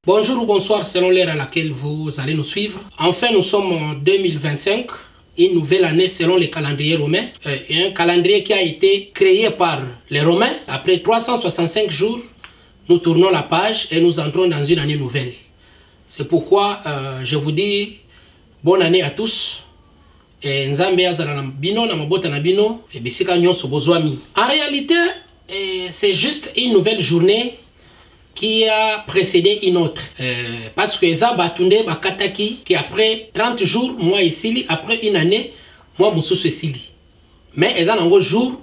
Bonjour ou bonsoir selon l'heure à laquelle vous allez nous suivre. Enfin, nous sommes en 2025, une nouvelle année selon le calendrier romain. Un calendrier qui a été créé par les Romains. Après 365 jours, nous tournons la page et nous entrons dans une année nouvelle. C'est pourquoi je vous dis bonne année à tous. En réalité, c'est juste une nouvelle journée qui a précédé une autre. Parce que ça Batunde Bakataki, qui après 30 jours, moi ici, après une année, moi Moussou Sili. Mais ils ont un jour,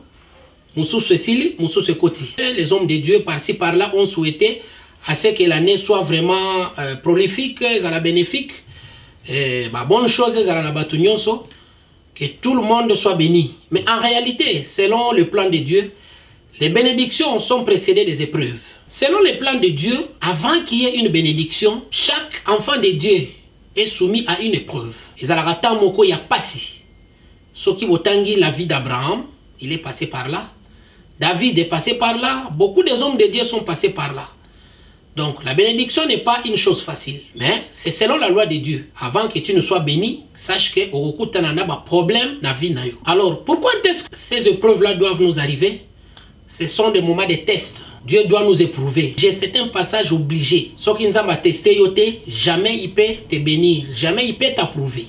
Moussou Sili, Moussou Koti. Les hommes de Dieu, par-ci, par-là, ont souhaité à ce que l'année soit vraiment prolifique, bénéfique. Bonne chose, que tout le monde soit béni. Mais en réalité, selon le plan de Dieu, les bénédictions sont précédées des épreuves. Selon le plan de Dieu, avant qu'il y ait une bénédiction, chaque enfant de Dieu est soumis à une épreuve. Et Zalagata Moko ya passi. Ce qui votangi la vie d'Abraham, il est passé par là. David est passé par là. Beaucoup des hommes de Dieu sont passés par là. Donc la bénédiction n'est pas une chose facile. Mais c'est selon la loi de Dieu. Avant que tu ne sois béni, sache que Oroku Tanana a problème dans la vie. Alors pourquoi est-ce que ces épreuves-là doivent nous arriver? Ce sont des moments de test. Dieu doit nous éprouver. J'ai certains passages obligés. Ce qui nous a testé, jamais il peut te bénir. Jamais il peut t'approuver.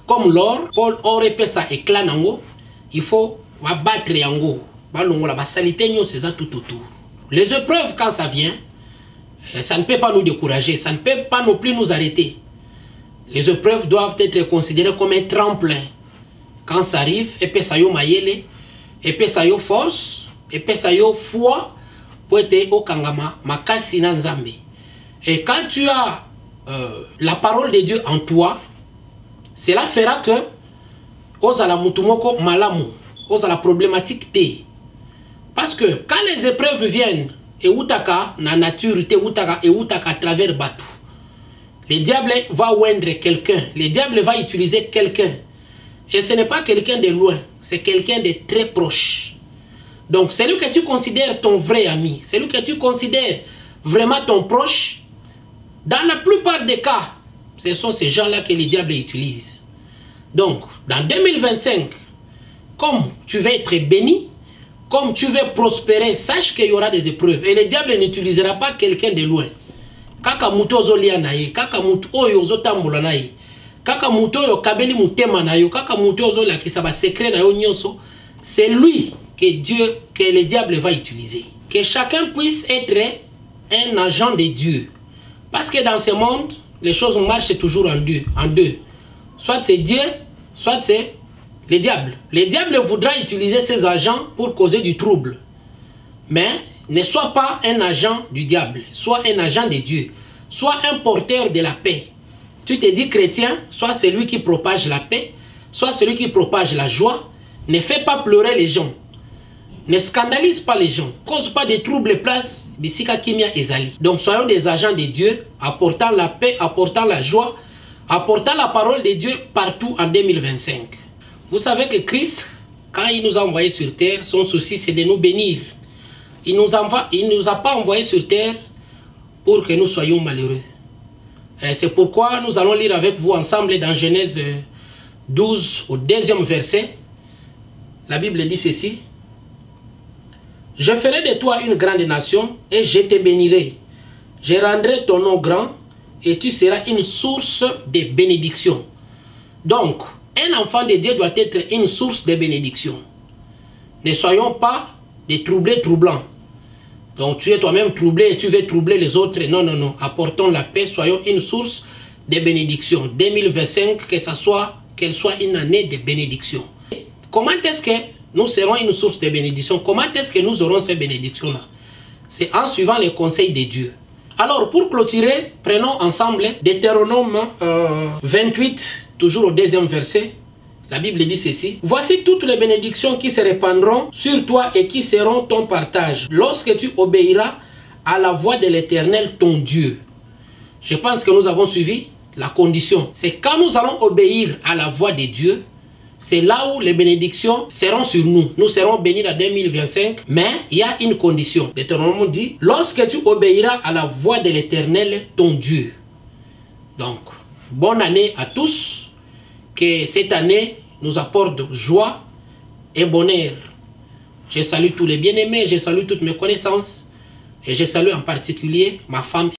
Comme l'or, Paul aurait fait ça éclat nango. Il faut battre yango. La salité c'est ça tout autour. Les épreuves, quand ça vient, ça ne peut pas nous décourager. Ça ne peut pas non plus nous arrêter. Les épreuves doivent être considérées comme un tremplin. Quand ça arrive, et puis ça y mayele, et puis ça y force. Et puis ça y a foi pour être au kangama makasi na nzambe. Et quand tu as la parole de Dieu en toi, cela fera que osala mutumoko malamu, osala problématique te. Parce que quand les épreuves viennent et utaka na nature te utaka et utaka à travers batu, le diable va oindre quelqu'un, le diable va utiliser quelqu'un. Et ce n'est pas quelqu'un de loin, c'est quelqu'un de très proche. Donc, celui que tu considères ton vrai ami, celui que tu considères vraiment ton proche, dans la plupart des cas, ce sont ces gens-là que le diable utilise. Donc, dans 2025, comme tu veux être béni, comme tu veux prospérer, sache qu'il y aura des épreuves. Et le diable n'utilisera pas quelqu'un de loin. Kaka muto zolia nae, kaka muto oyo zotambola nae, kaka muto yo kabeli mutema nayo, kaka muto zolia ki saba secret nayo nyonso, c'est lui que le diable va utiliser. Que chacun puisse être un agent de Dieu. Parce que dans ce monde, les choses marchent toujours en deux. Soit c'est Dieu, soit c'est le diable. Le diable voudra utiliser ses agents pour causer du trouble. Mais ne sois pas un agent du diable. Sois un agent de Dieu. Sois un porteur de la paix. Tu te dis chrétien, soit celui qui propage la paix, soit celui qui propage la joie. Ne fais pas pleurer les gens. Ne scandalise pas les gens. Cause pas de troubles place. Bisika Kimia Ezali. Donc soyons des agents de Dieu, apportant la paix, apportant la joie, apportant la parole de Dieu partout en 2025. Vous savez que Christ, quand il nous a envoyés sur terre, son souci c'est de nous bénir. Il nous a pas envoyés sur terre pour que nous soyons malheureux. C'est pourquoi nous allons lire avec vous ensemble dans Genèse 12 au 2e verset. La Bible dit ceci. Je ferai de toi une grande nation et je te bénirai. Je rendrai ton nom grand et tu seras une source de bénédiction. Donc, un enfant de Dieu doit être une source de bénédiction. Ne soyons pas des troublés troublants. Donc, tu es toi-même troublé et tu veux troubler les autres. Non, non, non. Apportons la paix, soyons une source de bénédiction. 2025, qu'elle soit une année de bénédiction. Comment est-ce que nous serons une source de bénédiction? Comment est-ce que nous aurons ces bénédictions-là? C'est en suivant les conseils de Dieu. Alors, pour clôturer, prenons ensemble Deutéronome 28, toujours au 2e verset. La Bible dit ceci. Voici toutes les bénédictions qui se répandront sur toi et qui seront ton partage lorsque tu obéiras à la voix de l'Éternel, ton Dieu. Je pense que nous avons suivi la condition. C'est quand nous allons obéir à la voix de Dieu, c'est là où les bénédictions seront sur nous. Nous serons bénis en 2025, mais il y a une condition. Deutéronome dit, lorsque tu obéiras à la voix de l'Éternel, ton Dieu. Donc, bonne année à tous. Que cette année nous apporte joie et bonheur. Je salue tous les bien-aimés, je salue toutes mes connaissances et je salue en particulier ma femme.